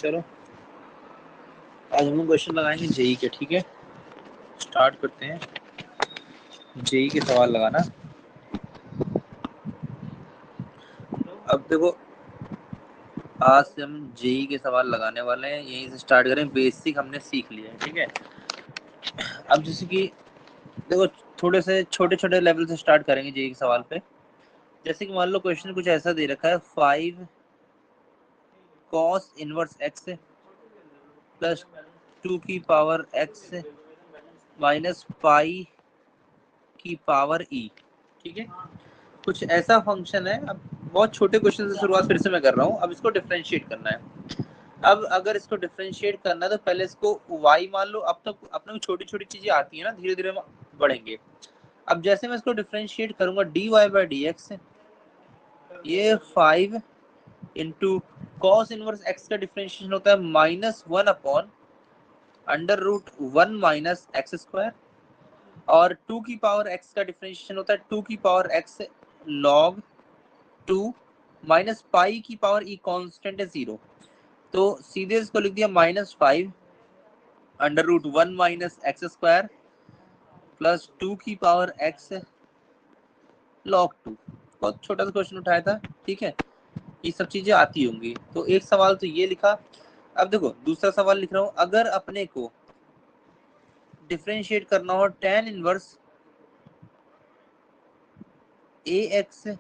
चलो आज हम क्वेश्चन लगाएंगे जेई के। ठीक है, स्टार्ट करते हैं। जेई के सवाल लगाना। अब देखो, आज से हम जेई के सवाल लगाने वाले हैं। यहीं से स्टार्ट करें। बेसिक हमने सीख लिया है। ठीक है, अब जैसे कि देखो, थोड़े से छोटे छोटे लेवल से स्टार्ट करेंगे जेई के सवाल पे। जैसे कि मान लो क्वेश्चन कुछ ऐसा दे रखा है, 5 cos इनवर्स x प्लस 2 की पावर x माइनस पाई की पावर e। ठीक है, कुछ ऐसा फंक्शन है। अब बहुत छोटे क्वेश्चन से शुरुआत फिर से मैं कर रहा हूँ। अब इसको डिफरेंशिएट करना है। अब अगर इसको डिफरेंशिएट करना है तो पहले इसको y मान लो। अब तक अपने को छोटी छोटी चीजें आती है ना, धीरे धीरे बढ़ेंगे। अब जैसे मैं इसको डिफरेंशिएट करूंगा dy बाई डी एक्स, ये 5 इंटू कॉस इनवर्स x का डिफरेंशिएशन होता है -1 upon under root 1 minus x square, और 2 की पावर x का डिफरेंशिएशन होता है 2 की power x log 2 minus pi की पावर e कांस्टेंट है 0। तो सीधे इसको लिख दिया -5 under root 1 minus x square plus 2 की पावर x log 2। बहुत छोटा सा क्वेश्चन उठाया था। ठीक है, ये सब चीजें आती होंगी। तो एक सवाल तो ये लिखा। अब देखो दूसरा सवाल लिख रहा हूं। अगर अपने को डिफरेंशिएट करना हो tan inverse ax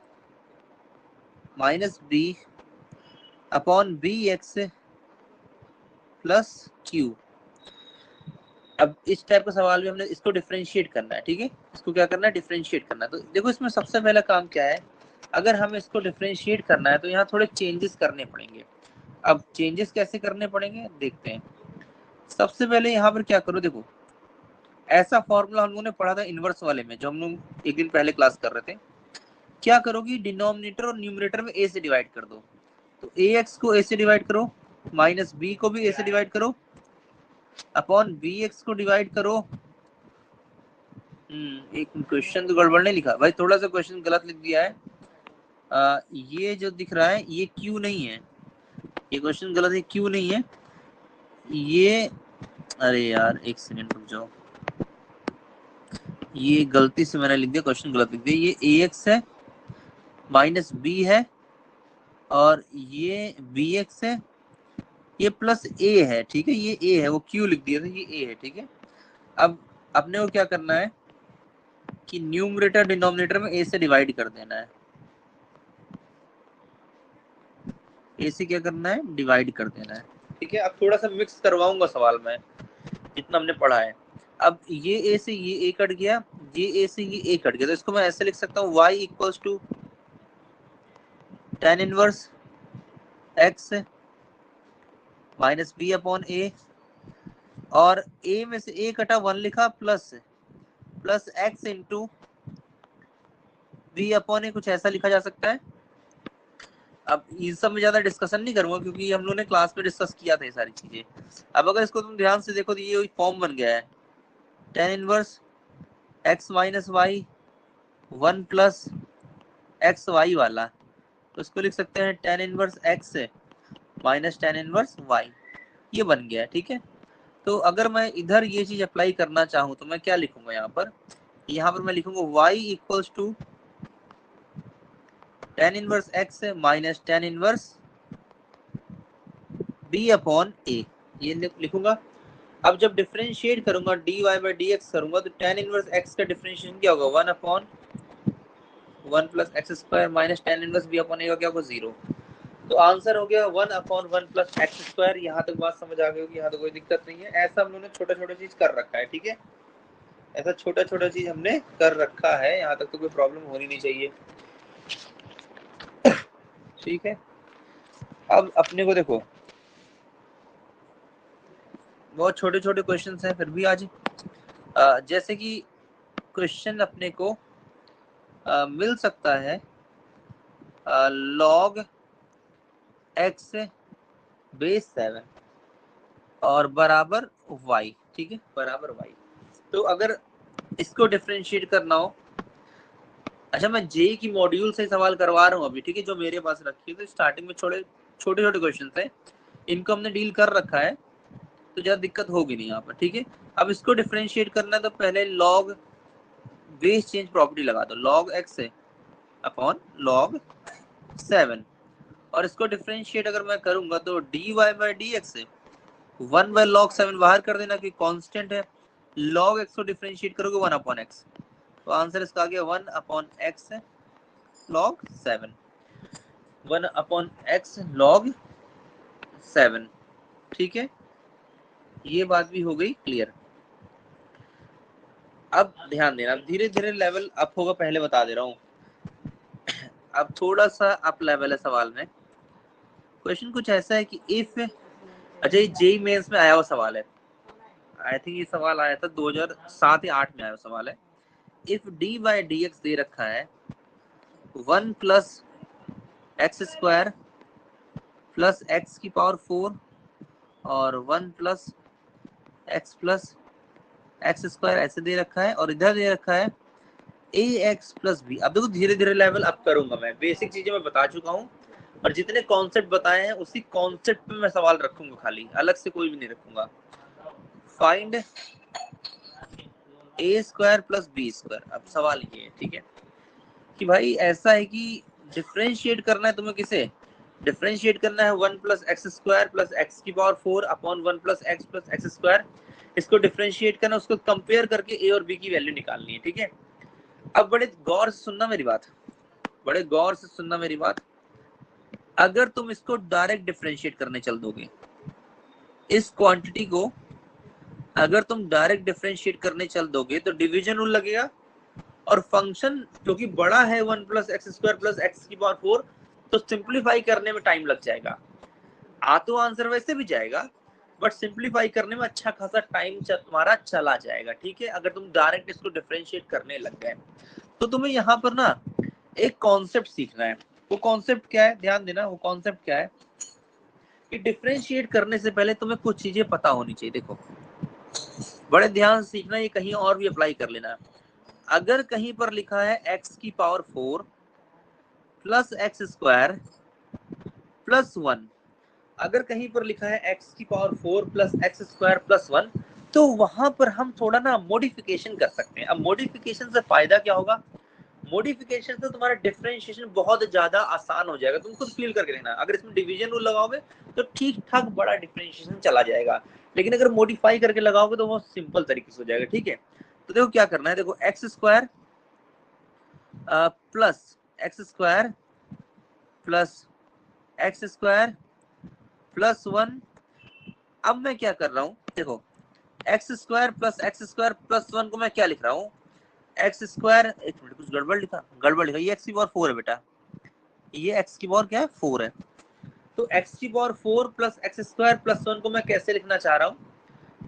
minus B upon b x plus q. अब इस टाइप का सवाल भी हमने इसको डिफरेंशिएट करना है। ठीक है, इसको क्या करना है, डिफरेंशिएट करना है। तो देखो इसमें सबसे पहला काम क्या है, अगर हमें इसको डिफरेंशिएट करना है तो यहाँ थोड़े चेंजेस करने पड़ेंगे। अब चेंजेस कैसे करने पड़ेंगे देखते हैं। सबसे पहले यहाँ पर क्या करो, देखो ऐसा फॉर्मूला हम लोगों ने पढ़ा था इनवर्स वाले में, जो हम लोग एक दिन पहले क्लास कर रहे थे। क्या करोगी, डिनोमिनेटर और न्यूमरेटर में ए से डिवाइड कर दो। तो ए एक्स को ए से डिवाइड करो, माइनस बी को भी ए से डिवाइड करो, अपॉन बी एक्स को डिवाइड करो। एक क्वेश्चन तो गड़बड़ नहीं लिखा भाई, थोड़ा सा क्वेश्चन गलत लिख दिया है। ये जो दिख रहा है ये क्यू नहीं है, ये क्वेश्चन गलत है, क्यू नहीं है ये। अरे यार एक सेकंड रुक जाओ, ये गलती से मैंने लिख दिया, क्वेश्चन गलत लिख दिया। ये ए एक्स है, माइनस बी है, और ये बी एक्स है, ये प्लस ए है। ठीक है, ये ए है, वो क्यू लिख दिया था, ये ए है। ठीक है, अब अपने को क्या करना है कि न्यूमरेटर डिनोमिनेटर में ए से डिवाइड कर देना है। ए से क्या करना है, डिवाइड कर देना है। ठीक है, अब थोड़ा सा मिक्स करवाऊंगा सवाल में जितना हमने पढ़ा है। अब ये ए से ये ए कट गया, ये ए से ये ए कट गया, तो इसको मैं ऐसे लिख सकता हूँ y equals to tan inverse x minus B upon A, और a में से a कटा 1 लिखा, plus x into B upon A, कुछ ऐसा लिखा जा सकता है। अब इस सब में ज्यादा डिस्कशन नहीं करूंगा क्योंकि हम लोगों ने क्लास में डिस्कस किया था ये सारी चीजें। अब अगर इसको तुम ध्यान से देखो तो ये फॉर्म बन गया है, tan inverse x minus y 1 plus x y वाला। तो इसको लिख सकते हैं tan inverse x minus tan inverse y, ये बन गया। ठीक है, तो अगर मैं इधर ये चीज अप्लाई करना चाहूँ तो मैं क्या लिखूंगा यहाँ पर मैं लिखूंगा y equals to tan inverse x minus tan inverse b upon a, ये लिखूंगा। अब जब डिफरेंशिएट करूंगा dy बाई डी एक्स करूंगा तो tan इनवर्स x का डिफरेंशिएशन क्या होगा, 1 upon 1 plus X square minus tan inverse b upon a का क्या होगा, 0। तो आंसर हो गया 1 अपॉन 1 प्लस एक्स स्क्वायर। यहाँ तक बात समझ आ गई होगी, यहाँ तो कोई दिक्कत नहीं है। ऐसा हम लोगों ने छोटा छोटा चीज कर रखा है। ठीक है, ऐसा छोटा छोटा चीज हमने कर रखा है, यहाँ तक तो कोई प्रॉब्लम होनी नहीं चाहिए। ठीक है, अब अपने को देखो बहुत छोटे छोटे क्वेश्चंस हैं फिर भी आज, जैसे कि क्वेश्चन अपने को मिल सकता है log x बेस 7 और बराबर y। ठीक है, बराबर y। तो अगर इसको डिफरेंशिएट करना हो, अच्छा मैं जे की मॉड्यूल से सवाल करवा रहा हूँ अभी। ठीक है, जो मेरे पास रखी है, तो स्टार्टिंग में छोटे छोटे क्वेश्चन है, इनको हमने डील कर रखा है तो ज्यादा दिक्कत होगी नहीं यहाँ पर, ठीक है। अब इसको डिफरेंशिएट करना है तो पहले लॉग बेस चेंज प्रॉपर्टी लगा दो, log x है अपॉन log 7, और इसको डिफरेंशिएट अगर मैं करूंगा तो dy बाई डी एक्स है 1 बाई log 7 बाहर कर देना कि कांस्टेंट है, log x को डिफरेंशिएट करोगे 1 अपॉन एक्स, तो आंसर इसका आ गया 1 upon x log 7, 1 upon x log 7, ठीक है। ये बात भी हो गई क्लियर। अब ध्यान देना, धीरे धीरे लेवल अप होगा, पहले बता दे रहा हूँ। अब थोड़ा सा अप लेवल है सवाल में। क्वेश्चन कुछ ऐसा है कि इफ, अच्छा ये जेई मेंस में आया हुआ सवाल है, आई थिंक ये सवाल आया था 2007 या 8 में आया हुआ सवाल है। If D by D X दे रखा है 1 plus X square plus X की पावर 4 और 1 प्लस एक्स स्क्वायर ऐसे दे रखा है, और इधर दे रखा है ए एक्स प्लस बी। अब देखो धीरे धीरे लेवल अप करूंगा मैं, बेसिक चीजें मैं बता चुका हूँ और जितने कॉन्सेप्ट बताए हैं उसी कॉन्सेप्ट पे मैं सवाल रखूंगा, खाली अलग से कोई भी नहीं रखूंगा। फाइंड ए स्क्वायर प्लस बी स्क्वायर। अब सवाल ये है, ठीक है, कि भाई ऐसा है कि डिफरेंशिएट करना है तुम्हें, किसे डिफरेंशिएट करना है 1 plus X square plus X की power 4 upon 1 plus X square. इसको डिफरेंशिएट करना, उसको कंपेयर करके ए और बी की वैल्यू निकालनी है, ठीक है। अब बड़े गौर से सुनना मेरी बात, बड़े गौर से सुनना मेरी बात। अगर तुम इसको डायरेक्ट डिफरेंशिएट करने चल दोगे, इस क्वांटिटी को अगर तुम डायरेक्ट डिफरेंशिएट करने चल दोगे तो डिवीजन रूल लगेगा, और फंक्शन क्योंकि बड़ा है 1 plus X square plus X की पावर 4, तो सिंप्लीफाई करने में टाइम लग जाएगा। आ तो आंसर वैसे भी जाएगा, बट सिंप्लीफाई करने में अच्छा खासा टाइम तुम्हारा चला जाएगा, ठीक है, अगर तुम डायरेक्ट इसको डिफरेंशिएट करने लग गए। तो तुम्हें यहाँ पर ना एक कॉन्सेप्ट सीखना है। वो कॉन्सेप्ट क्या है, ध्यान देना, वो कॉन्सेप्ट क्या है कि डिफरेंशिएट करने से पहले तुम्हें कुछ चीजें पता होनी चाहिए। देखो बड़े ध्यान से सीखना, ये कहीं और भी अप्लाई कर लेना। अगर कहीं पर लिखा है x की power 4 plus X square plus 1, अगर कहीं पर लिखा है x की power 4 plus X square plus 1, तो वहां पर हम थोड़ा ना मॉडिफिकेशन कर सकते हैं। अब मॉडिफिकेशन से फायदा क्या होगा, मॉडिफिकेशन से तुम्हारा डिफरेंशिएशन बहुत ज्यादा आसान हो जाएगा। तुम खुद फील करके देखना, अगर इसमें डिवीजन रूल लगाओगे तो ठीक ठाक बड़ा डिफरेंशिएशन चला जाएगा, लेकिन अगर मॉडिफाई करके लगाओगे तो वो सिंपल तरीके से हो जाएगा, ठीक है। तो देखो क्या करना है, देखो x square plus X square plus X square plus 1। अब मैं क्या कर रहा हूँ, देखो एक्स स्क्वायर प्लस 1 को मैं क्या लिख रहा हूँ, एक्स स्क्वायर, एक मिनट कुछ गड़बड़ लिखा, ये एक्स की पावर 4 है बेटा, ये एक्स की पावर क्या है 4 है। तो एक्स की power 4 plus X square plus 1 को मैं कैसे लिखना चाह रहा हूँ,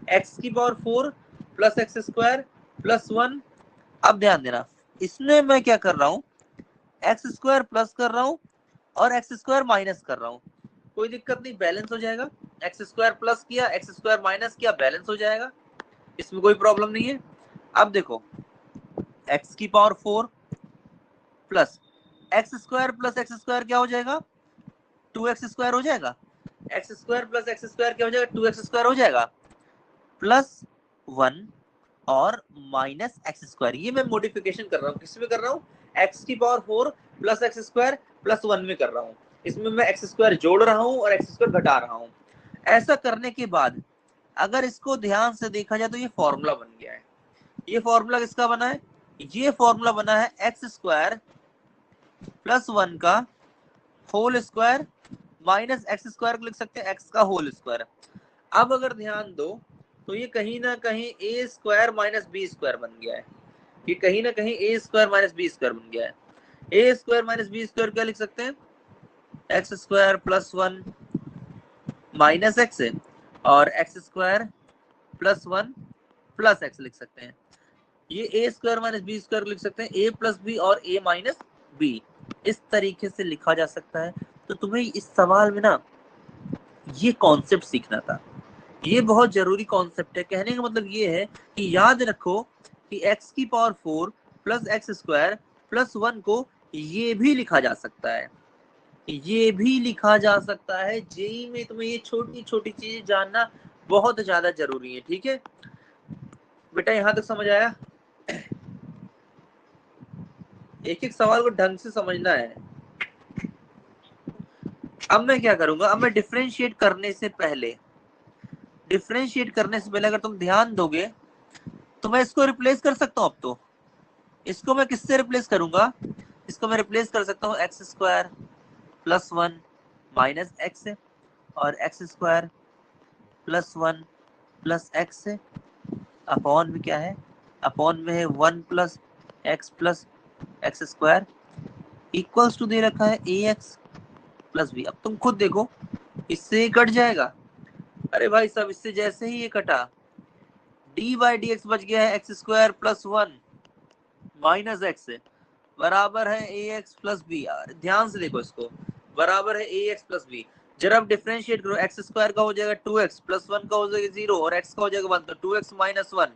एक्स की power 4 plus X square plus 1। अब ध्यान देना, इसमें मैं क्या कर रहा हूँ, एक्स स्क्वायर प्लस कर रहा हूँ और एक्स स्क्वायर माइनस कर रहा हूँ, कोई दिक्कत नहीं, बैलेंस हो जाएगा। एक्स स्क्वायर प्लस किया, एक्स स्क्वायर माइनस किया, बैलेंस हो जाएगा, इसमें कोई प्रॉब्लम नहीं है। अब देखो एक्स की पावर 4 प्लस एक्स स्क्वायर क्या हो जाएगा, 2x स्क्वायर हो जाएगा, x square plus X square क्या हो जाएगा, 2x स्क्वायर हो जाएगा, प्लस 1 और माइनस एक्स स्क्वायर। ये मैं मॉडिफिकेशन कर रहा हूँ, किसमें कर रहा हूँ, एक्स की power 4 plus X square plus 1 में कर रहा हूँ। इसमें मैं एक्स स्क्वायर जोड़ रहा हूँ और एक्स स्क्वायर घटा रहा हूँ। ऐसा करने के बाद अगर इसको ध्यान से देखा जाए तो ये फॉर्मूला बन गया है। ये फॉर्मूला किसका बना है, ये फॉर्मूला बना है एक्स स्क्वायर प्लस 1 का whole square minus x square को लिख सकते हैं एक्स का होल स्क्वायर। अब अगर ध्यान दो तो ये कहीं ना कहीं ए स्क्वायर माइनस बी स्क्वायर बन गया है, ये कहीं ना कहीं ए स्क्वायर माइनस बी स्क्वायर बन गया है। ए स्क्वायर माइनस बी स्क्वायर क्या लिख सकते हैं, x square plus 1 minus x है, और X square plus 1 plus x लिख सकते हैं। ये ए स्क्वायर माइनस बी स्क्वायर लिख सकते हैं ए प्लस बी और ए माइनस बी, इस तरीके से लिखा जा सकता है। तो तुम्हें इस सवाल में ना ये कॉन्सेप्ट सीखना था, ये बहुत जरूरी कॉन्सेप्ट है। कहने का मतलब ये है कि याद रखो कि x की power 4 plus X square plus 1 को ये भी लिखा जा सकता है, ये भी लिखा जा सकता है। जेई में तुम्हें ये छोटी छोटी चीजें जानना बहुत ज्यादा जरूरी है। ठीक है बेटा, यहां तक समझ आया? एक एक सवाल को ढंग से समझना है। अब मैं क्या करूंगा, अब मैं डिफरेंशिएट करने से पहले अगर तुम ध्यान दोगे तो मैं इसको रिप्लेस कर सकता हूं। अब तो इसको मैं किससे रिप्लेस करूंगा, इसको मैं रिप्लेस कर सकता हूँ X square plus one minus X से, और X square plus one plus X से। अपॉन में क्या है, अपॉन में है one plus X square equals to दे रखा है ए एक्स प्लस बी। अब तुम खुद देखो, इससे ये कट जाएगा। अरे भाई साहब, इससे जैसे ही ये कटा, डी बाई डी एक्स बच गया है x square plus one minus X से, बराबर है ए एक्स प्लस बी। ध्यान से देखो इसको, बराबर है ए एक्स प्लस बी। जरा आप डिफरेंशिएट करो, एक्स स्क्वायर का हो जाएगा टू एक्स प्लस वन का हो जाएगा जीरो, और एक्स का हो जाएगा वन, तो टू एक्स माइनस वन।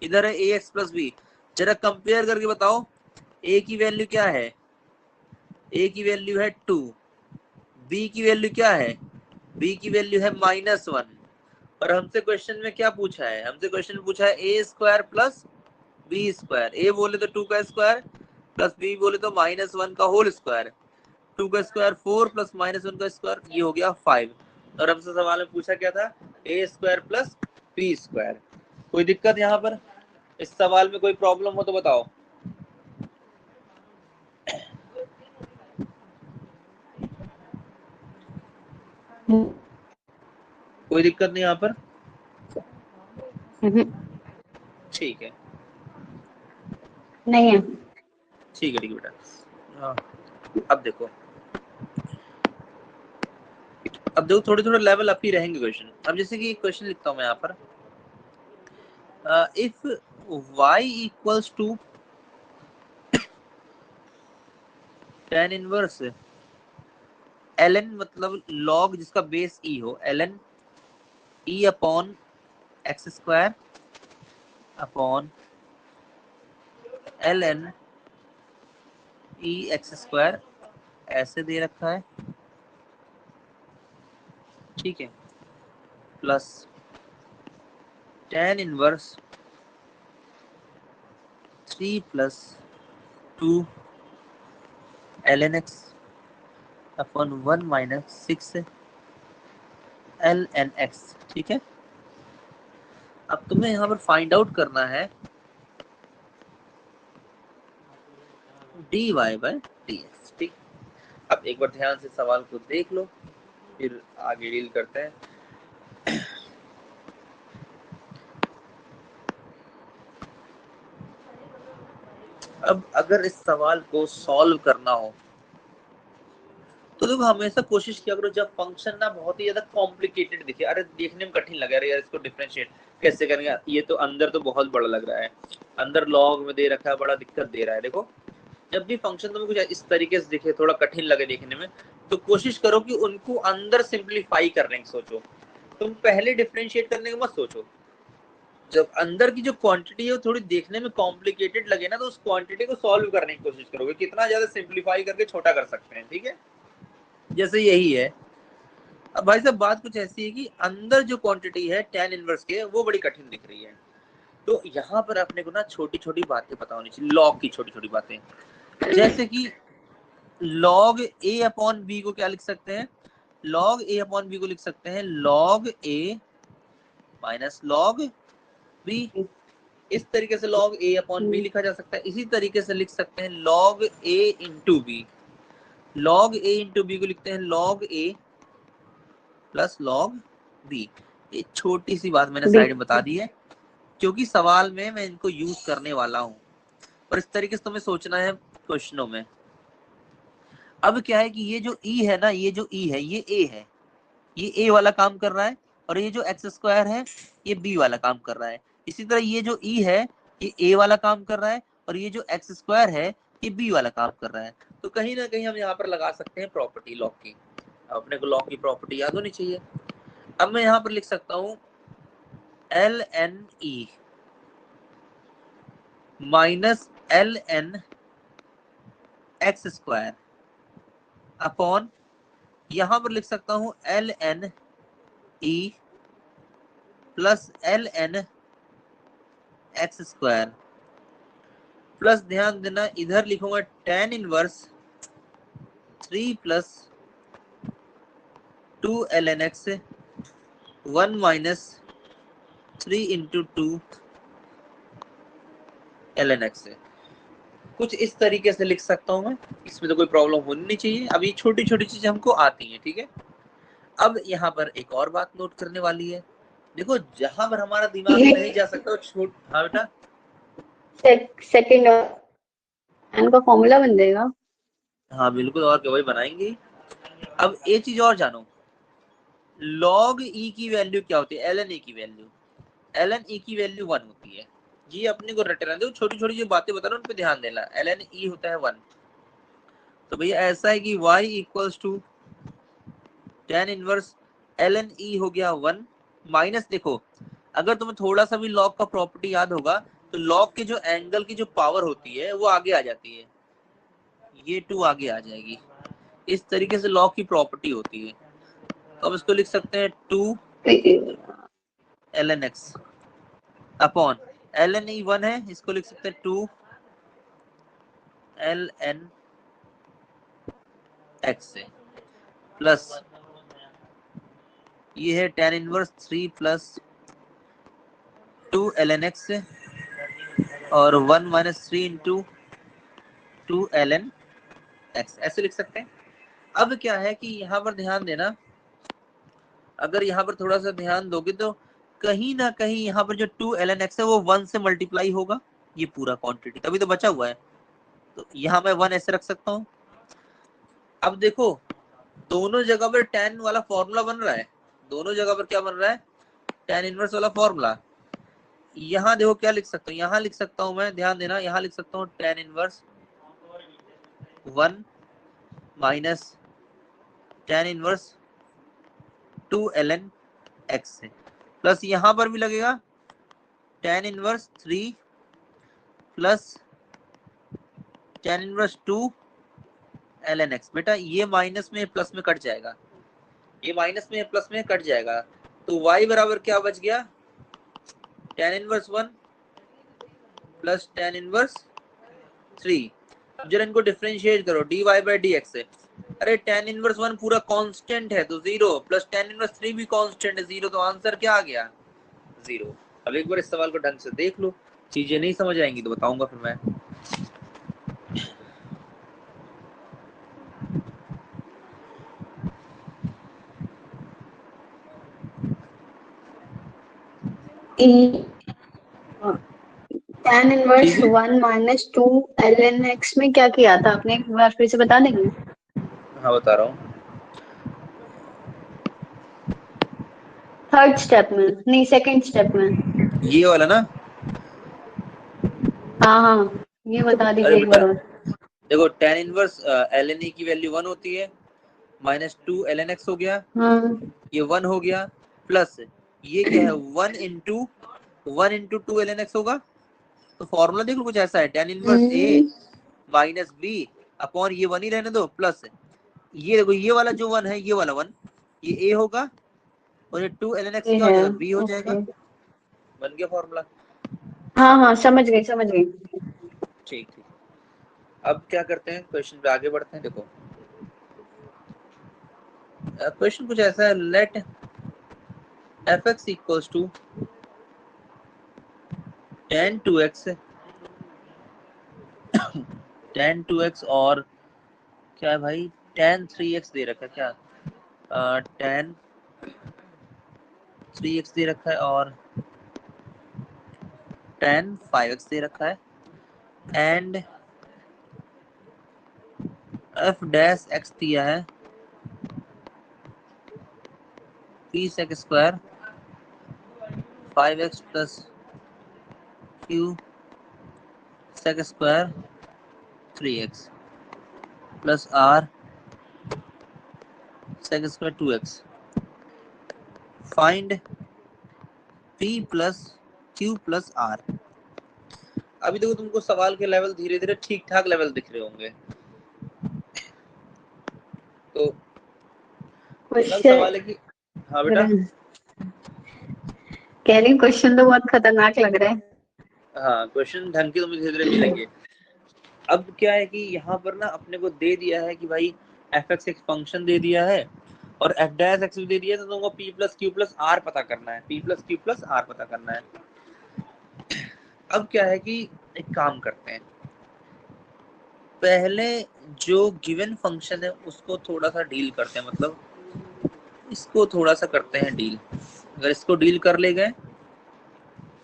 इधर है ए एक्स प्लस बी। जरा कंपेयर करके बताओ, ए की वैल्यू क्या है, ए की वैल्यू है टू, बी की वैल्यू क्या है, बी की वैल्यू है माइनस वन। और हमसे क्वेश्चन में क्या पूछा है, हमसे क्वेश्चन में पूछा है ए स्क्वायर प्लस बी स्क्वायर। ए बोले तो टू का स्क्वायर प्लस बी बोले तो माइनस वन का होल स्क्वायर। टू का square four plus minus one का स्क्वायर, ये हो गया फाइव। और हमसे सवाल में पूछा क्या था, ए स्क्वायर प्लस बी स्क्वायर। कोई दिक्कत यहाँ पर, इस सवाल में कोई प्रॉब्लम हो तो बताओ। कोई दिक्कत नहीं यहाँ पर? ठीक है, नहीं है। ठीक है, ठीक है बेटा। हाँ, अब देखो, अब देखो थोड़े थोड़े लेवल अप ही रहेंगे क्वेश्चन। अब जैसे कि क्वेश्चन लिखता हूँ मैं यहाँ पर, if y equals to tan inverse ln, मतलब log जिसका बेस e हो, ln e upon x square upon ln e x square, ऐसे दे रखा है। ठीक है, plus tan inverse three plus two ln x upon one minus six ln x। ठीक है, अब तुम्हें यहाँ पर फाइंड आउट करना है dy बाई dx। ठीक, अब एक बार ध्यान से सवाल को देख लो, फिर आगे डील करते हैं। अब अगर इस सवाल को सॉल्व करना हो तो देखो, हमेशा कोशिश किया करो जब फंक्शन ना बहुत ही ज्यादा कॉम्प्लिकेटेड दिखे, अरे देखने में कठिन लगे, अरे यार इसको डिफरेंशिएट कैसे करेंगे, ये तो अंदर तो बहुत बड़ा लग रहा है, अंदर लॉग में दे रखा है, बड़ा दिक्कत दे रहा है। देखो, जब भी फंक्शन तुम्हें कुछ इस तरीके से दिखे, थोड़ा कठिन लगे देखने में, तो कोशिश करो कि उनको अंदर सिंप्लीफाई करने की सोचो। तुम पहले डिफरेंशिएट करने का मत सोचो। जब अंदर की जो क्वांटिटी है वो थोड़ी देखने में कॉम्प्लिकेटेड लगे ना, तो उस क्वांटिटी को सॉल्व करने की कोशिश करोगे, कितना ज्यादा सिंप्लीफाई करके छोटा कर सकते हैं। ठीक है, जैसे यही है। अब भाई साहब, बात कुछ ऐसी है कि अंदर जो क्वांटिटी है tan इनवर्स के, वो बड़ी कठिन दिख रही है। तो यहाँ पर अपने को ना छोटी छोटी बातें पता होनी चाहिए, लॉग की छोटी छोटी बातें। जैसे कि log a अपॉन बी को क्या लिख सकते हैं, log a अपॉन बी को लिख सकते हैं log a minus log b। इस तरीके से log a अपॉन b लिखा जा सकता है। इसी तरीके से लिख सकते हैं log a into b, log a into b को लिखते हैं log a plus log b। ये छोटी सी बात मैंने साइड में बता दी है, क्योंकि सवाल में मैं इनको यूज करने वाला हूँ, और इस तरीके से तुम्हें सोचना है क्वेश्चनों में। अब क्या है कि ये जो e है ना, ये जो e है, ये a है, ये a वाला काम कर रहा है, और ये जो एक्स स्क्वायर है ये b वाला काम कर रहा है। इसी तरह ये जो e है ये a वाला काम कर रहा है, और ये जो एक्स स्क्वायर है ये b वाला काम कर रहा है। तो कहीं ना कहीं हम यहाँ पर लगा सकते हैं प्रॉपर्टी लॉग की। अपने को लॉग की प्रॉपर्टी याद होनी चाहिए। अब मैं यहाँ पर लिख सकता हूँ L N E minus L N X square upon यहां पर लिख सकता हूं L N E plus L N X square plus, ध्यान देना इधर लिखूंगा tan inverse 3 plus 2 ln x 1 minus 3 into 2 ln x। कुछ इस तरीके से लिख सकता हूं मैं, इसमें तो कोई प्रॉब्लम होनी नहीं चाहिए। अब ये छोटी छोटी चीजें हमको आती हैं, ठीक है। अब यहाँ पर एक और बात नोट करने वाली है, देखो जहां पर हमारा दिमाग नहीं जा सकता छोट, हाँ बेटा सेकंड एन का फॉर्मूला बन जाएगा। हाँ बिल्कुल, और क्या, वही बनाएंगे। अब एक चीज और जानो, log e की वैल्यू क्या होती है, ln e की वैल्यू, ln e की वैल्यू 1 होती है। ये अपने को रटे रहने दो, छोटी छोटी जो बातें बता रहा हूं उन पे ध्यान देना। ln e होता है 1, तो भैया ऐसा है कि y equals to tan inverse ln e हो गया 1 माइनस, देखो अगर तुम्हें थोड़ा सा भी log का प्रॉपर्टी याद होगा तो log के जो एंगल की जो पावर होती है वो आगे आ जाती है, ये 2 आगे आ जाएगी। इस तरीके से log की प्रॉपर्टी होती है। तो अब इसको लिख सकते हैं 2 ln x upon ln e 1 है, इसको लिख सकते हैं 2 ln x से प्लस ये है tan inverse 3 plus 2 ln x और 1 माइनस 3 इंटू 2 ln x, ऐसे लिख सकते हैं। अब क्या है कि यहाँ पर ध्यान देना, अगर यहाँ पर थोड़ा सा ध्यान दोगे तो कहीं ना कहीं यहाँ पर जो 2 ln x है वो 1 से मल्टीप्लाई होगा, ये पूरा क्वांटिटी तभी तो बचा हुआ है, तो यहाँ मैं 1 ऐसे रख सकता हूँ। अब देखो दोनों जगह पर tan वाला फॉर्मूला बन रहा है, दोनों जगह पर क्या बन रहा है, tan इनवर्स वाला फॉर्मूला। यहाँ देखो क्या लिख सकता हूँ, यहाँ लिख सकता हूँ मैं, ध्यान देना, यहाँ लिख सकता हूँ tan inverse 1 minus tan inverse 2 ln x से प्लस यहाँ पर भी लगेगा tan inverse 3 plus tan inverse 2 ln x। बेटा ये माइनस में प्लस में कट जाएगा, ये माइनस में प्लस में कट जाएगा, तो y बराबर क्या बच गया, tan inverse 1 plus tan inverse 3। जरा इनको डिफरेंशिएट करो dy बाई dx से, अरे tan इनवर्स 1 पूरा कांस्टेंट है तो 0 प्लस tan इनवर्स 3 भी कांस्टेंट है 0, तो आंसर क्या आ गया 0। अब एक बार इस सवाल को ढंग से देख लो, चीजें नहीं समझ आएंगी तो बताऊंगा फिर मैं। tan ठीक इनवर्स है 1 माइनस 2 ln x में क्या किया था आपने, एक बार फिर से बता देंगे। हाँ बता रहा हूँ, थर्ड स्टेप में नहीं, सेकंड स्टेप में। ये वाला ना, हाँ हाँ, ये बता अरे दीजिए एक बेटा बार और। देखो tan इनवर्स ln e की वैल्यू 1 होती है माइनस 2 ln x हो गया, हाँ ये 1 हो गया प्लस ये क्या है 1 इंटू 2 ln x होगा, तो फॉर्मूला देख लो कुछ ऐसा है tan inverse a minus B upon ये 1 ही रहने दो प्लस ये देखो ये वाला जो 1 है ये वाला 1 ये a होगा और ये 2 ln x ये क्या हो है, जाएगा b हो जाएगा, ओके। बन गया फॉर्मूला। हाँ हाँ, समझ गई समझ गई। ठीक ठीक, अब क्या करते हैं, क्वेश्चन पे आगे बढ़ते हैं। देखो क्वेश्चन कुछ ऐसा है, let fx equals to tan 2x tan 2x और क्या है भाई tan 3x दे रखा है क्या, tan 3x दे रखा है और tan 5x दे रखा है एंड f डैश x दिया है p sec square 5x plus q sec square 3x plus r sec square 2x। Find p plus q plus r। अभी देखो तुमको सवाल के लेवल धीरे धीरे ठीक ठाक लेवल दिख रहे होंगे, तो अब सवाल है कि हाँ बेटा, कह रही क्वेश्चन तो बहुत खतरनाक लग रहा है। हाँ क्वेश्चन ढंग के तुम्हें धीरे धीरे मिलेंगे। अब क्या है कि यहाँ पर ना अपने को दे दिया है कि भाई एफ एक्स एक फंक्शन दे दिया है और एफ डैश एक्स भी दे दिया है, तो तुमको P plus Q plus R पता करना है, P plus Q plus R पता करना है। अब क्या है कि एक काम करते हैं, पहले जो गिवन फंक्शन है उसको थोड़ा सा डील करते हैं, मतलब इसको थोड़ा सा करते हैं डील। अगर इसको डील कर ले गए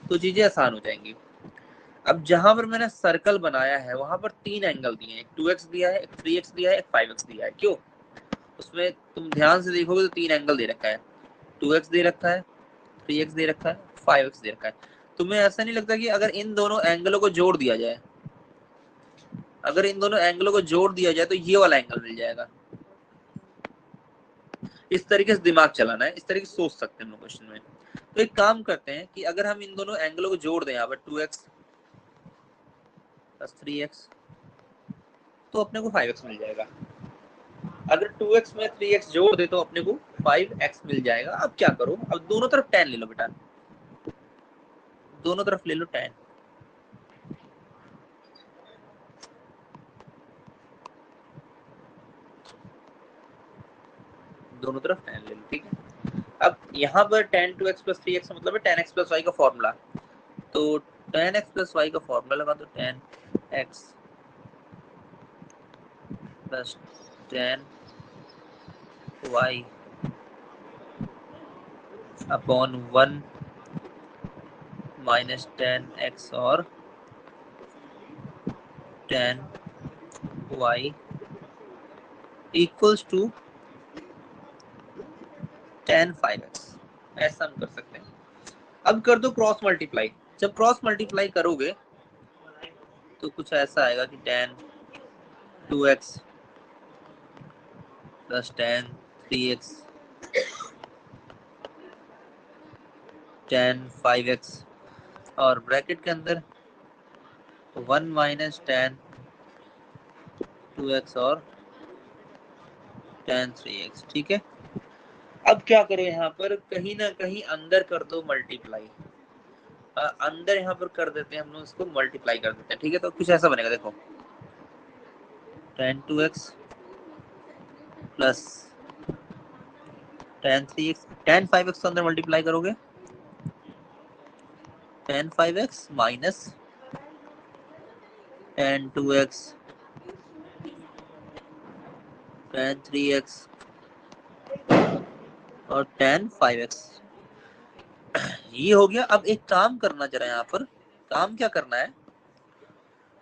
तो चीजें आसान हो जाएंगी। अब जहां पर मैंने सर्कल बनाया है वहां पर 3 एंगल दिए हैं, एक 2x दिया है, एक 3x दिया है, एक 5x दिया है। क्यों? उसमें तुम ध्यान से देखोगे तो 3 एंगल दे रखा है, 2x दे रखा है, 3x दे रखा है, 5x दे रखा है। तुम्हें ऐसा नहीं लगता कि अगर इन दोनों एंगलों को जोड़ दिया जाए, अगर इन दोनों एंगलों को जोड़ दिया जाए तो ये वाला एंगल मिल जाएगा? इस तरीके से दिमाग चलाना है, इस तरीके से सोच सकते हैं हम लोग क्वेश्चन में। तो एक काम करते हैं कि अगर हम इन दोनों एंगलों को जोड़ दें यहाँ पर 2x प्लस 3x, तो अपने को 5x मिल जाएगा। अगर 2x में 3x जोड़ दे तो अपने को 5x मिल जाएगा। अब क्या करो, अब दोनों तरफ tan ले लो बेटा, दोनों तरफ ले लो tan। दोनों तरफ tan ले लो, ठीक है। अब यहाँ पर tan 2x प्लस 3x का मतलब है tan x प्लस y का फॉर्मूला। तो tan x प्लस y का फॉर्मूला लगा दो, tan x plus tan y upon 1 minus tan x और tan y equals to tan 5x। ऐसा हम कर सकते हैं। अब कर दो क्रॉस मल्टीप्लाई। जब क्रॉस मल्टीप्लाई करोगे तो कुछ ऐसा आएगा कि tan 2x plus tan 3x tan 5x और ब्रैकेट के अंदर 1 माइनस tan 2x और tan 3x, ठीक है। अब क्या करो, यहाँ पर कहीं ना कहीं अंदर कर दो मल्टीप्लाई। अंदर यहाँ पर कर देते हैं हम लोग, इसको मल्टीप्लाई कर देते हैं, ठीक है। तो कुछ ऐसा बनेगा, देखो tan 2x plus tan 3x, tan 5x तो अंदर मल्टीप्लाई करोगे, tan 5x minus tan 2x tan 3x और tan 5x, ये हो गया। अब एक काम करना जरा, यहाँ पर काम क्या करना है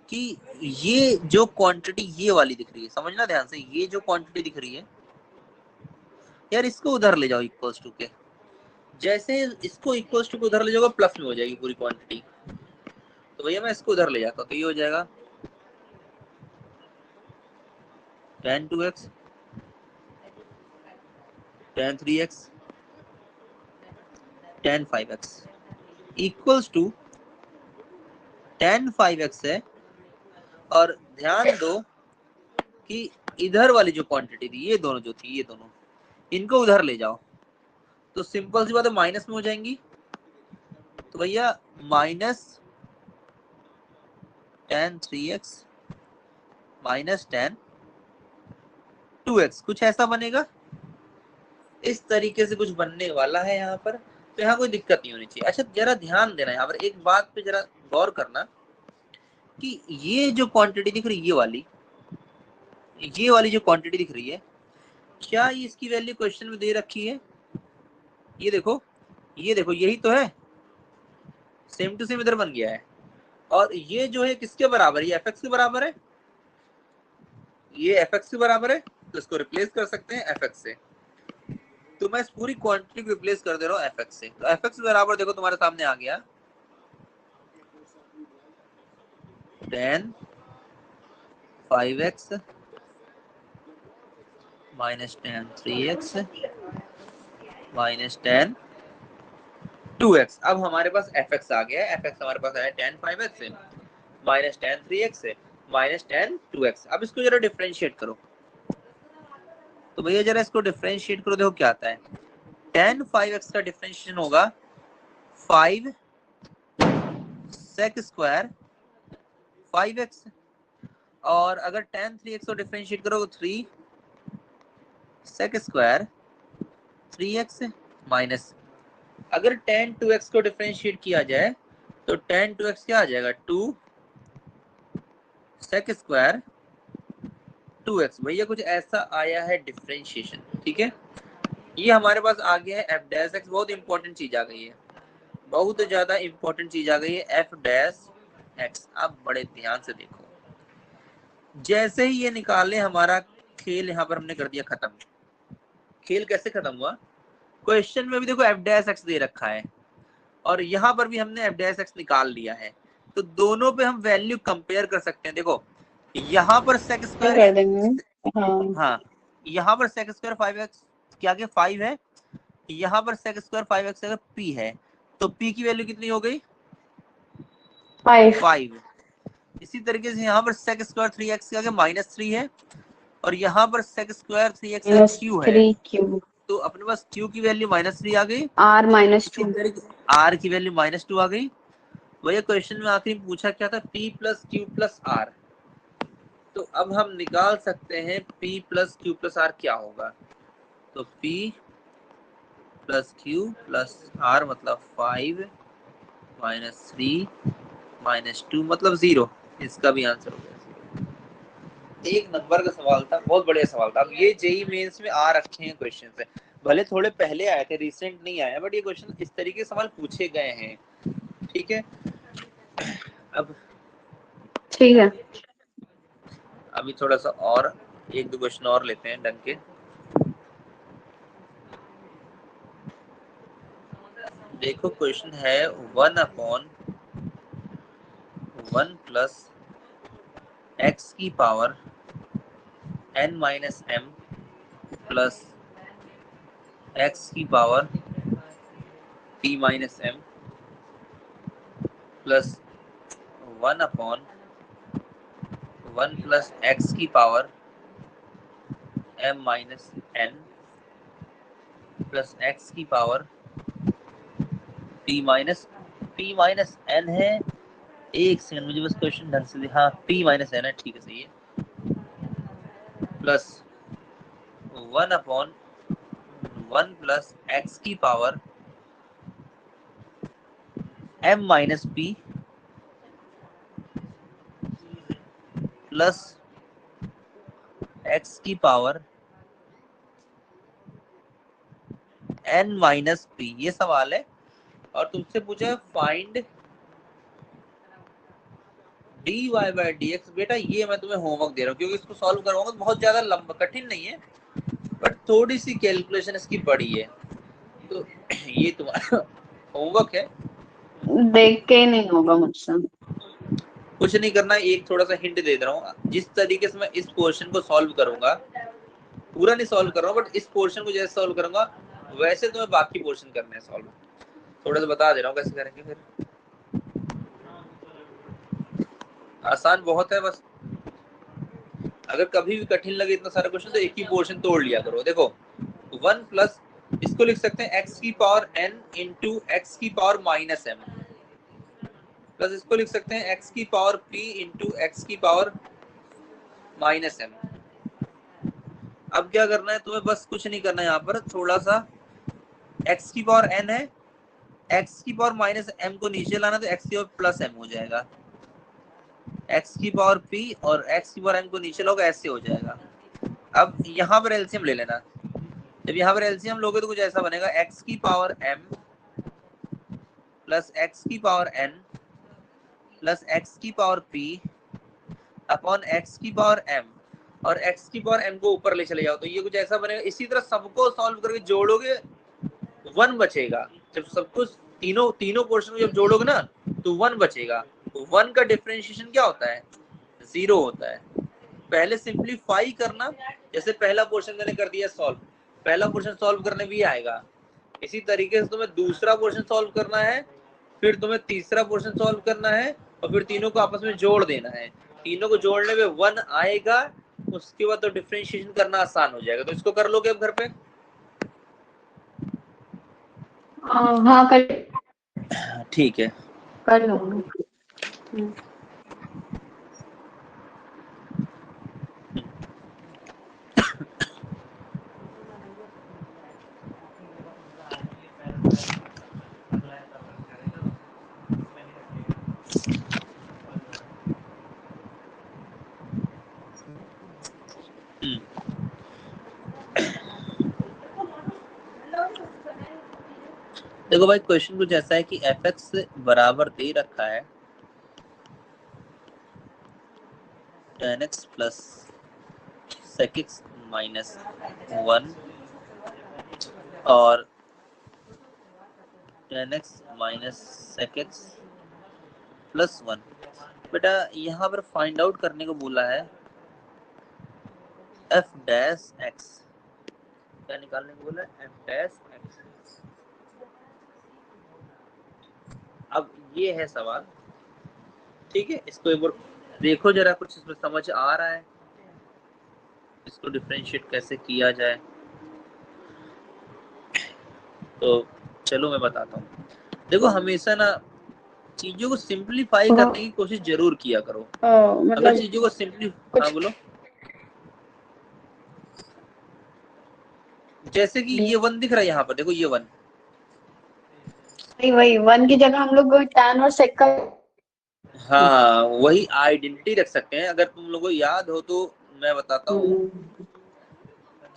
कि ये जो क्वांटिटी ये वाली दिख रही है, समझना ध्यान से, ये जो क्वांटिटी दिख रही है यार, इसको उधर ले जाओ इक्वल्स टू के। जैसे इसको इक्वल्स टू को उधर ले जाओगे प्लस में हो जाएगी पूरी क्वांटिटी। तो भैया मैं इसको उधर ले जाता हूँ, तो ये हो जाएगा tan 2x tan 3x tan 5x equals to tan 5x है। और ध्यान दो कि इधर वाली जो क्वांटिटी थी, ये दोनों जो थी, ये दोनों, इनको उधर ले जाओ तो सिंपल सी बात है माइनस में हो जाएंगी। तो भैया minus tan 3x minus tan 2x, कुछ ऐसा बनेगा। इस तरीके से कुछ बनने वाला है यहाँ पर। तो यहाँ कोई दिक्कत नहीं होनी चाहिए। अच्छा जरा ध्यान देना, यहाँ पर एक बात पे जरा गौर करना कि ये जो क्वांटिटी दिख रही है, ये वाली जो क्वांटिटी दिख रही है, क्या ये इसकी वैल्यू क्वेश्चन में दे रखी है? ये देखो, ये देखो, यही तो है, सेम टू सेम इधर बन गया है। और ये जो है किसके बराबर है? ये एफ एक्स के बराबर है, ये एफ एक्स के बराबर है। तो इसको रिप्लेस कर सकते हैं एफ एक्स से। तो मैं इस पूरी क्वांटिटी को रिप्लेस कर दे रहा हूँ एफ एक्स से। तो एफ एक्स बराबर देखो तुम्हारे सामने आ गया tan 5x minus tan 3x minus tan 2x। अब हमारे पास एफ एक्स आ गया है। एफ एक्स हमारे पास आया tan 5x से माइनस tan 3x से माइनस tan 2x। अब इसको जरा डिफरेंशिएट करो तो भैया जरा इसको डिफरेंशिएट करो, देखो क्या आता है। tan 5x का डिफरेंशिएशन होगा 5 sec स्क्वायर 5x, और अगर tan 3x को डिफरेंशिएट करो तो 3 sec स्क्वायर 3x माइनस, अगर tan 2x को डिफरेंशिएट किया जाए तो tan 2x क्या आ जाएगा 2 sec स्क्वायर 2x। भैया कुछ ऐसा आया है डिफरेंशिएशन, ठीक है। ये हमारे पास आ गया है एफ डैश एक्स। बहुत इंपॉर्टेंट चीज आ गई है, बहुत ज्यादा इंपॉर्टेंट चीज आ गई है एफ डैश एक्स। आप बड़े ध्यान से देखो, जैसे ही ये निकाले हमारा खेल यहाँ पर हमने कर दिया खत्म। खेल कैसे खत्म हुआ, क्वेश्चन में भी देखो एफ डैश एक्स दे रखा है और यहाँ पर भी हमने एफ डैश एक्स निकाल लिया है, तो दोनों पे हम वैल्यू कंपेयर कर सकते हैं। देखो यहाँ पर सेक कर स्क्वायर, देंगे। हाँ यहाँ पर सेक स्क्वायर 5x क्या के 5 है, यहाँ पर सेक स्क्वायर 5x अगर p है तो p की वैल्यू कितनी हो गई 5। इसी तरीके से यहाँ पर सेक स्क्वायर 3x का -3 है और यहाँ पर सेक स्क्वायर 3x का q है, तो अपने पास q की वैल्यू -3 आ गई, r -2, r की वैल्यू -2 आ गई। भैया क्वेश्चन में आखिर पूछा क्या था, p plus q plus r। तो अब हम निकाल सकते हैं p plus q plus r क्या होगा, तो p plus q plus r मतलब 5 -3 -2 मतलब 0। इसका भी आंसर हो गया। एक नंबर का सवाल था, बहुत बढ़िया सवाल था। अब ये जेई मेंस में आ रखे हैं क्वेश्चन से, भले थोड़े पहले आए थे, रिसेंट नहीं आया, बट ये क्वेश्चन इस तरीके के सवाल पूछे गए हैं, ठीक है। अब ठीक है। अभी थोड़ा सा और एक दो क्वेश्चन और लेते हैं ढंग के। देखो क्वेश्चन है 1/1 प्लस एक्स की power n minus m plus X की power t minus m plus 1/1 plus X की power m minus n plus X की पावर t माइनस n है। एक सेकंड मुझे बस क्वेश्चन ढंग से, हाँ t माइनस n है, ठीक है सही है, प्लस 1/1 प्लस एक्स की power m minus p plus X की पावर n माइनस p। ये सवाल है और तुमसे पूछा फाइंड dy बाई dx। बेटा ये मैं तुम्हें होमवर्क दे रहा हूँ क्योंकि इसको सॉल्व करवाऊंगा तो बहुत ज्यादा लंबा कठिन नहीं है, बट थोड़ी सी कैलकुलेशन इसकी बड़ी है, तो ये तुम्हारा होमवर्क है। देख के ही नहीं होगा मुझसे। कुछ नहीं करना, एक थोड़ा सा हिंट दे रहा हूँ। जिस तरीके से मैं इस पोर्शन को सॉल्व करूंगा, पूरा नहीं सॉल्व कर रहा हूँ, बट इस पोर्शन को जैसे सॉल्व करूंगा वैसे तुम्हें बाकी पोर्शन करने हैं सॉल्व। थोड़ा सा बता दे रहा हूँ कैसे करेंगे, फिर आसान बहुत है। बस अगर कभी भी कठिन लगे इतना सारा क्वेश्चन तो एक ही पोर्शन तोड़ लिया करो। देखो 1 प्लस, इसको लिख सकते हैं x की पावर n इंटू एक्स की पावर माइनस m, प्लस इसको लिख सकते हैं x की पावर p इंटू एक्स की पावर माइनस m। अब क्या करना है तुम्हें, बस कुछ नहीं करना है, यहाँ पर थोड़ा सा x की पावर n है, x की पावर माइनस m को नीचे लाना तो x की पावर प्लस m हो जाएगा, x की पावर p और x की पावर m को नीचे लोगे ऐसे हो जाएगा। अब यहाँ पर एलसीएम ले लेना, जब यहाँ पर एलसीएम लोगे तो कुछ ऐसा बनेगा, x की पावर m प्लस एक्स की पावर n प्लस एक्स की पावर p अपॉन एक्स की पावर m, और x की पावर m को ऊपर ले चले जाओ तो ये कुछ ऐसा बनेगा। इसी तरह सबको सॉल्व करके जोड़ोगे 1 बचेगा। जब सब कुछ तीनों पोर्शन को जब जोड़ोगे ना तो 1 बचेगा। 1 का डिफरेंशिएशन क्या होता है, 0 होता है। पहले सिंपलीफाई करना, जैसे पहला पोर्शन मैंने कर दिया सॉल्व, पहला पोर्शन सॉल्व करने भी आएगा। इसी तरीके से तुम्हें दूसरा पोर्शन सॉल्व करना है, फिर तुम्हें तीसरा पोर्शन सॉल्व करना है और फिर तीनों को आपस में जोड़ देना है। तीनों को जोड़ने में 1 आएगा उसके बाद तो डिफरेंशिएशन करना आसान हो जाएगा, तो इसको कर लोगे अब घर पे? हाँ कर ठीक है। कर लूंगी। देखो भाई क्वेश्चन कुछ ऐसा है कि एफ एक्स बराबर दे रखा है tan x plus sec x minus one और tan x minus sec x plus one. बेटा यहाँ पर फाइंड आउट करने को बोला है एफ डैश एक्स, क्या निकालने को बोला है? F dash x. अब ये है सवाल, ठीक है, इसको एक बार देखो जरा, कुछ इसमें समझ आ रहा है, इसको डिफरेंशिएट कैसे किया जाए? तो चलो मैं बताता हूँ। देखो हमेशा ना चीजों को सिंप्लीफाई करने की कोशिश जरूर किया करो। अगर मतलब चीजों को हाँ कुछ बोलो। जैसे कि ये वन दिख रहा है यहाँ पर, देखो ये वन, वही वही वन की जगह हम लोग tan और sec का हाँ वही आइडेंटिटी रख सकते हैं। अगर तुम लोगों को याद हो तो मैं बताता हूँ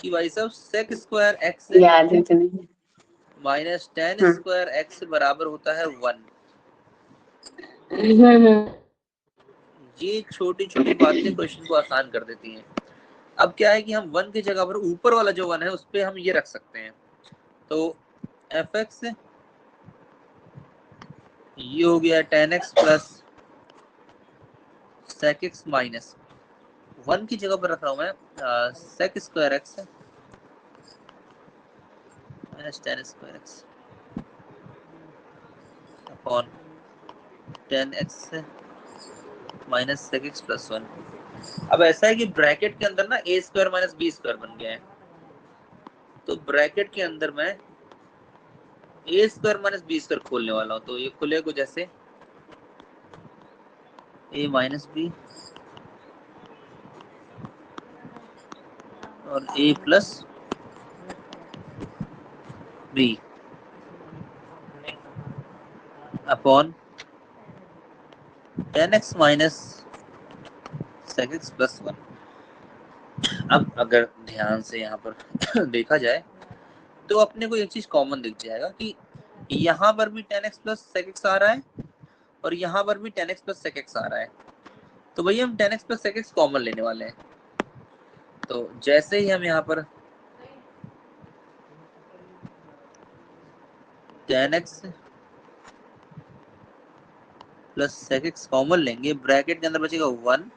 कि भाई साहब सेक स्क्वायर एक्स याद है तुम्हें। माइनस टेन स्क्वायर एक्स बराबर होता है वन। ये छोटी छोटी बातें क्वेश्चन को आसान कर देती हैं। अब क्या है कि हम वन की जगह पर ऊपर वाला जो वन है उस पर हम ये रख सकते हैं, तो एफ एक्स ये हो गया tan x plus sec x minus one की जगह पर रख रहा हूं मैं sec square x minus tan square x upon tan x minus sec x plus one. अब ऐसा है कि ब्रैकेट के अंदर ना a square minus b square बन गया है, तो ब्रैकेट के अंदर मैं a square minus b square खोलने वाला हूँ। तो ये खुलेगा कुछ ऐसे, ए माइनस बी और a plus b upon tan x minus sec x plus one. अब अगर ध्यान से यहाँ पर देखा जाए तो अपने को एक चीज कॉमन दिख जाएगा कि यहाँ पर भी tan x plus sec x आ रहा है और यहाँ पर भी tan x plus sec x आ रहा है, तो भैया हम tan x plus sec x common लेने वाले हैं। तो जैसे ही हम यहाँ पर tan x plus sec x common लेंगे, ब्रैकेट के अंदर बचेगा one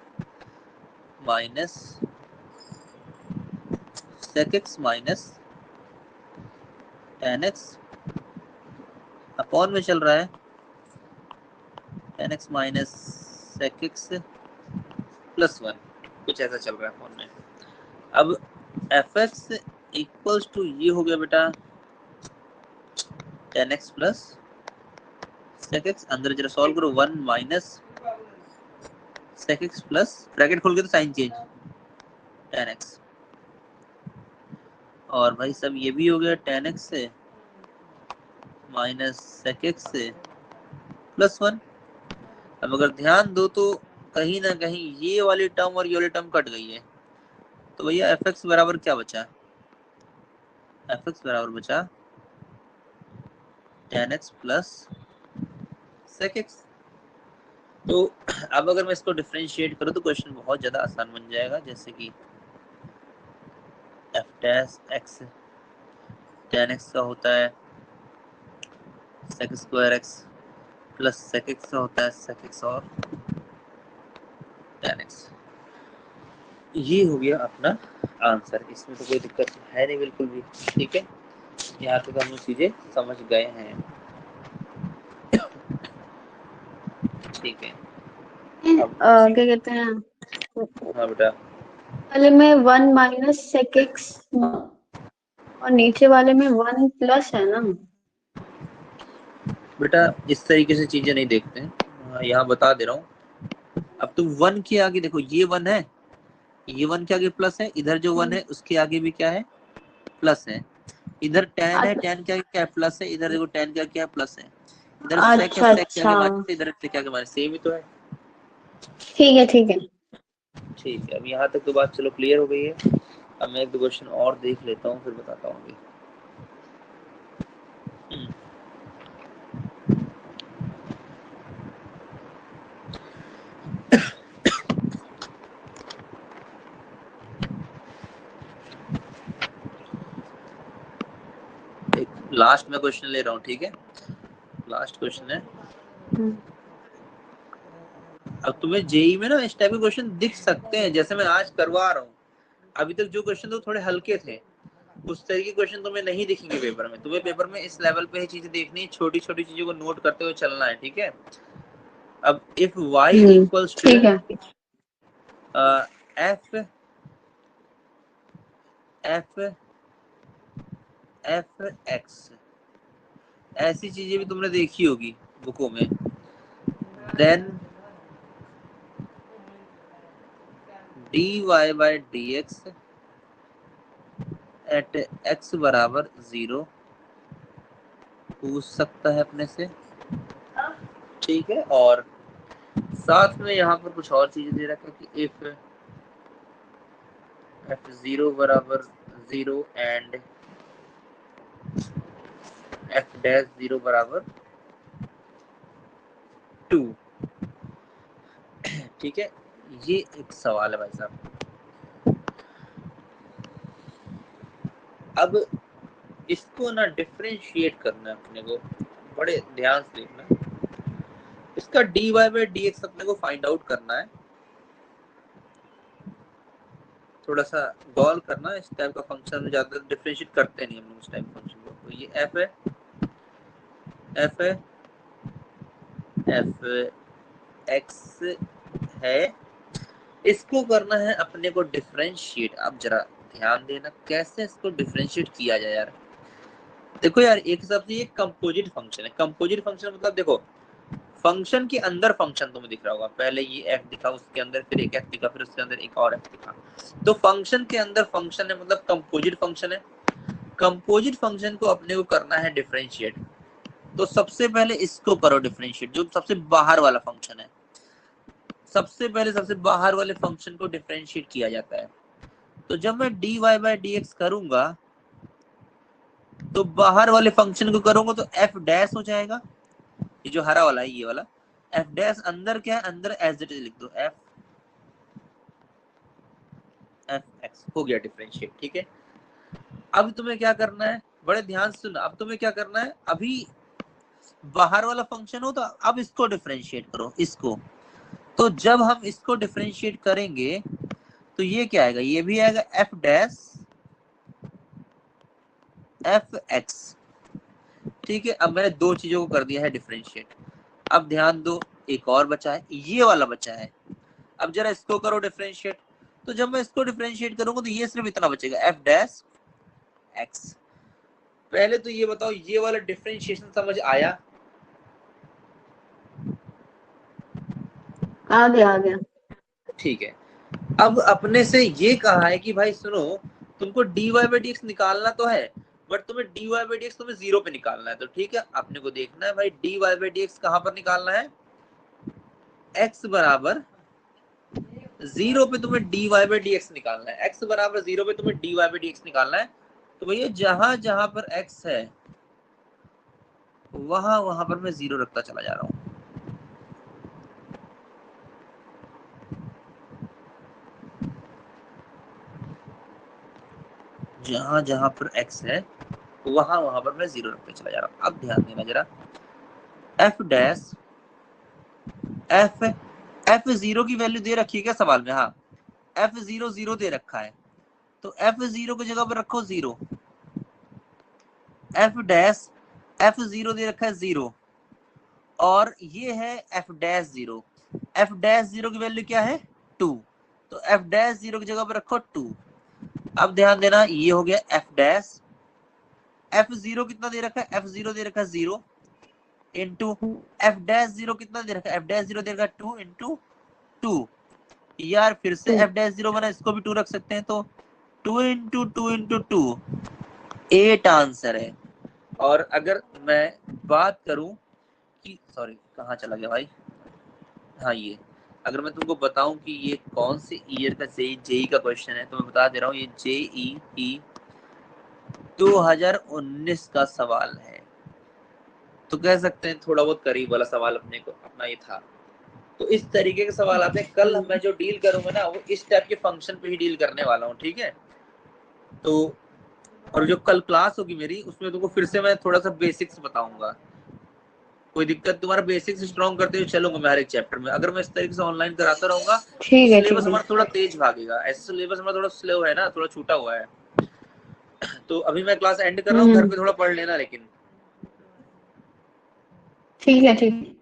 minus sec x minus tan x upon में चल रहा है tan x minus sec x plus one, कुछ ऐसा चल रहा है फोन में। अब एफ एक्स इक्वल्स टू ये हो गया बेटा tan x plus sec x, अंदर जरा सॉल्व करो, one minus sec x plus bracket खोल के तो साइन चेंज टेन एक्स, और भाई सब ये भी हो गया टेन एक्स से माइनस सेक एक्स से प्लस वन। अब अगर ध्यान दो तो कहीं ना कहीं ये वाली टर्म और ये वाली टर्म कट गई है, तो भैया एफ एक्स बराबर क्या बचा? एफ एक्स बराबर बचा tan x plus sec x. तो अब अगर मैं इसको डिफरेंशिएट करूँ तो क्वेश्चन बहुत ज़्यादा आसान बन जाएगा, जैसे कि f dash x tan x का होता है sec square x plus sec x का होता है सेक एक्स और टेन एक्स। ये हो गया अपना आंसर, इसमें तो कोई दिक्कत है नहीं बिल्कुल भी, ठीक है। यहाँ तक हम चीज़ें समझ गए हैं, ठीक है। अब क्या कहते हैं, हाँ बेटा, वाले में 1 माइनस सेक एक्स और नीचे वाले में 1 प्लस है ना। बेटा इस तरीके से चीजें नहीं देखते हैं, यहाँ बता दे रहा हूँ। अब तुम वन के आगे देखो, ये वन है, ये वन के आगे प्लस है, इधर जो वन है उसके आगे भी क्या है, प्लस है। इधर टेन है, टेन के आगे क्या है, प्लस है। इधर देखो टेन के आगे क्या है, प्लस है। इधर सेक है, अच्छा सेक के आगे अच्छा, माइनस है, इधर सेक के आगे माइनस, सेम ही तो है। ठीक है ठीक है। ठीक है, अब यहाँ तक तो बात चलो क्लियर हो गई है। अब मैं एक दो क्वेश्चन और देख लेता हूँ, फिर बताता हूँ अभी। एक लास्ट में क्वेश्चन ले रहा हूँ, ठीक है, लास्ट क्वेश्चन है। अब तुम्हें जेई में ना इस टाइप के क्वेश्चन दिख सकते हैं, जैसे मैं आज करवा रहा हूँ। अभी तक जो क्वेश्चन तो थोड़े हल्के थे, उस तरह के क्वेश्चन तुम्हें नहीं दिखेंगे पेपर में। तुम्हें पेपर में इस लेवल पे ही चीजें देखनी है, छोटी छोटी चीजों को नोट करते हुए चलना है, ठीक है। अब इफ y इक्वल्स टू ठीक है। एफ एफ एफ एक्स, ऐसी चीजें भी तुमने देखी होगी बुकों में। Then dy by dx at x बराबर 0 पूछ सकता है अपने से, ठीक है। और साथ में यहाँ पर कुछ और चीजें दे रखा है कि इफ f0 बराबर 0 एंड f डैश 0 बराबर 2, ठीक है। ये एक सवाल है भाई साहब। अब इसको ना डिफरेंशिएट करना है अपने को, बड़े ध्यान से देखना। इसका dy बाय dx अपने को फाइंड आउट करना है। थोड़ा सा गौर करना, इस टाइप का फंक्शन ज्यादा डिफरेंशिएट करते नहीं हम लोग इस टाइप फंक्शन को। तो ये f है, f है, f x है, इसको करना है अपने को डिफरेंशिएट। अब जरा ध्यान देना कैसे इसको डिफरेंशिएट किया जाए यार। देखो यार, एक हिसाब से ये कंपोजिट फंक्शन है। कंपोजिट फंक्शन मतलब देखो, फंक्शन के अंदर फंक्शन तुम्हें दिख रहा होगा, पहले ये f दिखा, उसके अंदर फिर एक f दिखा, फिर उसके अंदर एक और f दिखा। तो फंक्शन के अंदर फंक्शन है, मतलब कंपोजिट फंक्शन है। कंपोजिट फंक्शन को अपने को करना है डिफरेंशिएट। तो सबसे पहले इसको करो डिफरेंशिएट, जो सबसे बाहर वाला फंक्शन है। सबसे पहले सबसे बाहर वाले फंक्शन को डिफरेंशिएट किया जाता है। तो जब मैं dy बाय dx करूंगा, तो बाहर वाले फंक्शन को करूंगा तो f डैश हो जाएगा, ये जो हरा वाला है ये वाला। f डैश अंदर क्या है, अंदर एज इट इज लिख दो, f x हो गया डिफरेंशिएट, ठीक है। अब तुम्हें क्या करना है, बड़े ध्यान से सुनना। अब तुम्हें क्या करना है, अभी बाहर वाला फंक्शन हो तो अब इसको डिफरेंशिएट करो, इसको। तो जब हम इसको डिफरेंशिएट करेंगे तो ये क्या आएगा, ये भी आएगा f डैश एफ एक्स, ठीक है। अब मैंने दो चीजों को कर दिया है डिफरेंशिएट। अब ध्यान दो, एक और बचा है, ये वाला बचा है। अब जरा इसको करो डिफरेंशिएट। तो जब मैं इसको डिफरेंशिएट करूंगा तो ये सिर्फ इतना बचेगा, एफ डैश एक्स। पहले तो ये बताओ, ये वाला डिफरेंशिएशन समझ आया? आ गया आ गया। ठीक है। अब अपने से ये कहा है कि भाई सुनो, तुमको dy बाई डी एक्स निकालना तो है, बट तुम्हें dy बाई डी एक्स तुम्हें जीरो पे निकालना है। तो ठीक है, अपने को देखना है भाई dy बाई डी एक्स कहां पर निकालना है, x बराबर 0 पे तुम्हें dy बाई डी एक्स निकालना है। x बराबर 0 पे तुम्हें dy बाई डी एक्स निकालना है। तो भैया जहां जहां पर x है वहां वहां पर मैं 0 रखता चला जा रहा हूं। जहां जहां पर x है वहां वहां पर मैं 0 रखते चला जा रहा हूं। अब ध्यान देना जरा, f डैश f f0 की वैल्यू दे रखी है क्या सवाल में? हाँ, f0 0 दे रखा है, तो f0 की जगह पर रखो 0। f डैश f0 दे रखा है 0, और ये है f डैश 0। f डैश 0 की वैल्यू क्या है, 2। तो एफ डैश 0 की जगह पर रखो 2। अब ध्यान देना, ये हो गया एफ डैश, एफ 0 कितना दे रखा है, एफ 0 दे रखा है 0 इंटू एफ डैश 0 कितना दे रखा है, एफ डैश 0 दे रखा है 2 इंटू 2। यार फिर से 2। एफ डैश 0 बना, इसको भी 2 रख सकते हैं, तो 2 इंटू 2 इंटू 2 8 आंसर है। और अगर मैं बात करूं कि सॉरी कहाँ चला गया भाई, हाँ ये, अगर मैं तुमको बताऊं कि ये कौन से ईयर का जेई का क्वेश्चन है, तो मैं बता दे रहा हूँ, ये जेई 2019 का सवाल है। तो कह सकते हैं थोड़ा बहुत करीब वाला सवाल अपने को अपना ये था। तो इस तरीके के सवाल आते हैं। कल मैं जो डील करूंगा ना, वो इस टाइप के फंक्शन पे ही डील करने वाला हूँ, ठीक है। तो और जो कल क्लास होगी मेरी, उसमें तुमको फिर से मैं थोड़ा सा बेसिक्स बताऊंगा। कोई दिक्कत, तुम्हारा बेसिक्स स्ट्रॉन्ग करते हुए चलूंगा मैं हर एक चैप्टर में। अगर मैं इस तरीके से ऑनलाइन कराता रहूंगा तो ठीक है, सिलेबस ठीक है। हमारा थोड़ा तेज भागेगा, ऐसे सिलेबस हमारा थोड़ा स्लो है ना, थोड़ा छूटा हुआ है। तो अभी मैं क्लास एंड कर रहा हूँ, घर हम्म। पे थोड़ा पढ़ लेना लेकिन। ठीक है, ठीक।